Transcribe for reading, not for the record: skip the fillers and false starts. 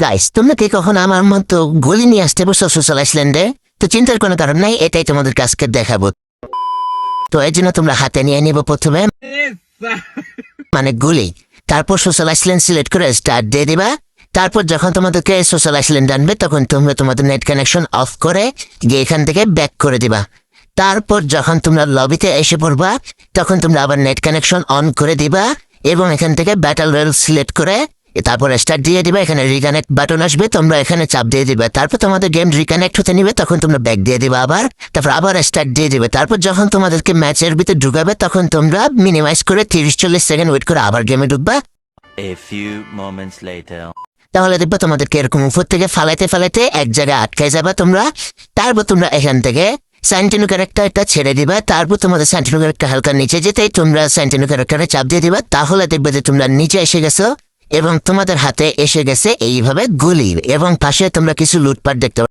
Guys, তোমরা কি কখনো আমার মতো গুলি নিয়ে আসতে বসো সোশ্যাল আইসল্যান্ডে? তো চিন্তার কোনো কারণ নাই, এটাই তোমাদের কাজকে দেখাবো। তো এই জন্য তোমরা হাতে নিয়ে নিবো প্রথমে মানে গুলি, তারপর সোশ্যাল আইসল্যান্ড সিলেক্ট করে স্টার্ট দিয়ে দিবা। তারপর যখন তোমাদেরকে সোশ্যাল আইসল্যান্ড আনবে তখন তোমরা তোমাদের নেট কানেকশন অফ করে গিয়ে এখান থেকে ব্যাক করে দিবা। তারপর যখন তোমরা লবিতে এসে পড়বা তখন তোমরা আবার নেট কানেকশন অন করে দিবা এবং এখান থেকে ব্যাটল রয়্যাল সিলেক্ট করে তারপর স্টার্ট দিয়ে দিবা। এখানে রিকানেক্ট বাটন আসবে, তোমরা এখানে চাপ দিয়ে দিবে। তারপর তোমাদের গেম রিকানেক্ট হতে নিবে, তখন তোমরা ব্যাক দিয়ে দিবা আবার, তারপর আবার স্টার্ট দিয়ে দিবে। তারপর যখন তোমাদেরকে ম্যাচের ভিতরে ঢুকাবে তখন তোমরা মিনিমাইজ করে 30-40 সেকেন্ড ওয়েট করে আবার গেমে ঢুকবা। A few moments later. তাহলে দেখবা তোমাদেরকে এরকম উপর থেকে ফালাইতে এক জায়গায় আটকায় যাবা তোমরা। তারপর তোমরা এখান থেকে স্যান্টিনো ক্যারেক্টারটা ছেড়ে দিবা। তারপর তোমাদের স্যান্টিনো ক্যারেক্টার হালকা নিচে যেতেই তোমরা স্যান্টিনো ক্যারেক্টারে চাপ দিয়ে দিবা। তাহলে দেখবে যে তোমরা নিচে এসে গেছো এবং তোমাদের হাতে এসে গেছে এইভাবে গুলি, এবং পাশে তোমরা কিছু লুটপাট দেখতে